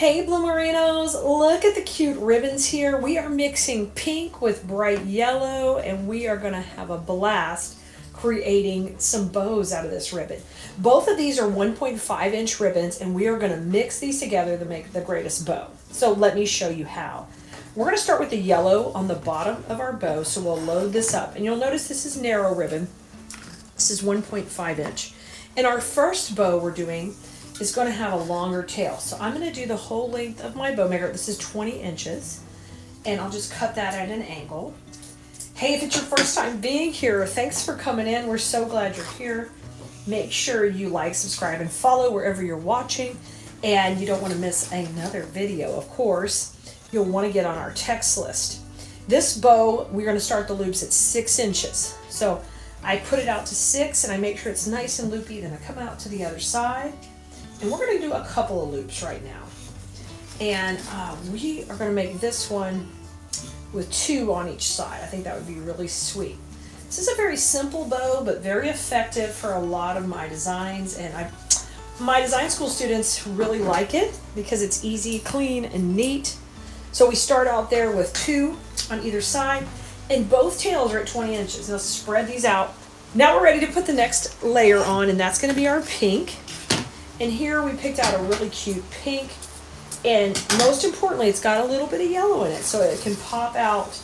Hey Bloomerinos, look at the cute ribbons here. We are mixing pink with bright yellow and we are going to have a blast creating some bows out of this ribbon. Both of these are 1.5 inch ribbons and we are going to mix these together to make the greatest bow. So let me show you how. We're going to start with the yellow on the bottom of our bow, so we'll load this up. And you'll notice this is narrow ribbon. This is 1.5 inch. And our first bow we're doing is going to have a longer tail. So I'm going to do the whole length of my bow maker. This is 20 inches. And I'll just cut that at an angle. Hey, if it's your first time being here, thanks for coming in. We're so glad you're here. Make sure you like, subscribe, and follow wherever you're watching. And you don't want to miss another video, of course. You'll want to get on our text list. This bow, we're going to start the loops at 6 inches. So I put it out to 6 and I make sure it's nice and loopy. Then I come out to the other side. And we're going to do a couple of loops right now. And we are going to make this one with 2 on each side. I think that would be really sweet. This is a very simple bow, but very effective for a lot of my designs. And my design school students really like it because it's easy, clean, and neat. So we start out there with 2 on either side. And both tails are at 20 inches. Now spread these out. Now we're ready to put the next layer on, and that's going to be our pink. And here we picked out a really cute pink, and most importantly, it's got a little bit of yellow in it, so it can pop out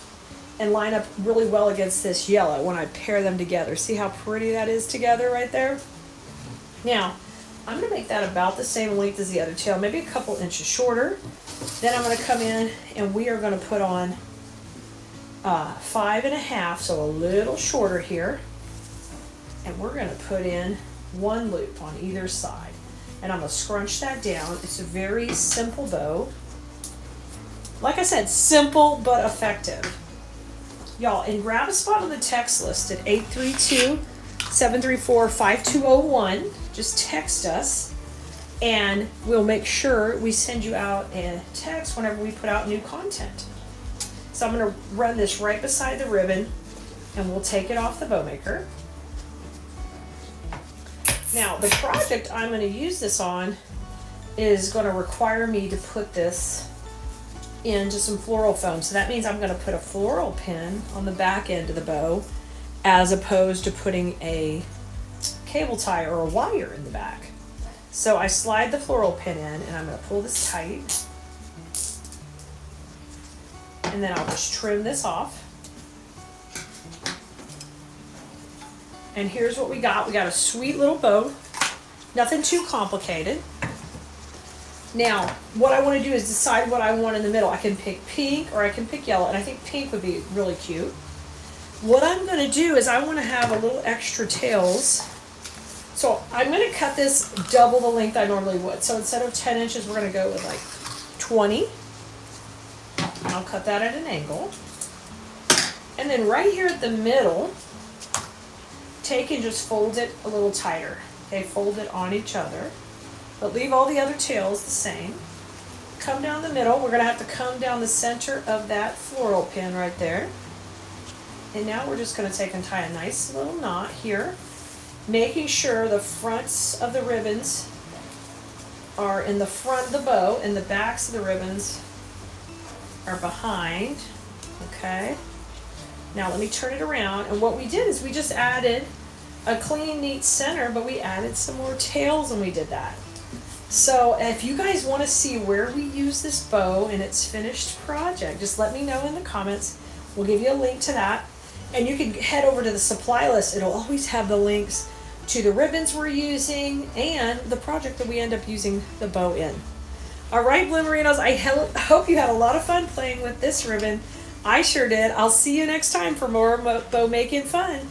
and line up really well against this yellow when I pair them together. See how pretty that is together right there? Now, I'm going to make that about the same length as the other tail, maybe a couple inches shorter. Then I'm going to come in and we are going to put on 5.5, so a little shorter here. And we're going to put in 1 loop on either side. And I'm going to scrunch that down. It's a very simple bow. Like I said, simple but effective. Y'all, and grab a spot on the text list at 832-734-5201. Just text us and we'll make sure we send you out a text whenever we put out new content. So I'm going to run this right beside the ribbon and we'll take it off the bow maker. Now, the project I'm going to use this on is going to require me to put this into some floral foam. So that means I'm going to put a floral pin on the back end of the bow as opposed to putting a cable tie or a wire in the back. So I slide the floral pin in and I'm going to pull this tight. And then I'll just trim this off. And here's what we got. We got a sweet little bow. Nothing too complicated. Now, what I want to do is decide what I want in the middle. I can pick pink or I can pick yellow, and I think pink would be really cute. What I'm going to do is I want to have a little extra tails. So I'm going to cut this double the length I normally would. So instead of 10 inches, we're going to go with like 20. And I'll cut that at an angle. And then right here at the middle, take and just fold it a little tighter. Okay, fold it on each other, but leave all the other tails the same. Come down the middle. We're going to have to come down the center of that floral pin right there. And now we're just going to take and tie a nice little knot here, making sure the fronts of the ribbons are in the front of the bow and the backs of the ribbons are behind. Okay. Now let me turn it around, and what we did is we just added a clean, neat center, but we added some more tails when we did that. So if you guys want to see where we use this bow in its finished project, just let me know in the comments. We'll give you a link to that. And you can head over to the supply list. It'll always have the links to the ribbons we're using and the project that we end up using the bow in. All right, Bloomerinos, I hope you had a lot of fun playing with this ribbon. I sure did. I'll see you next time for more bow making fun.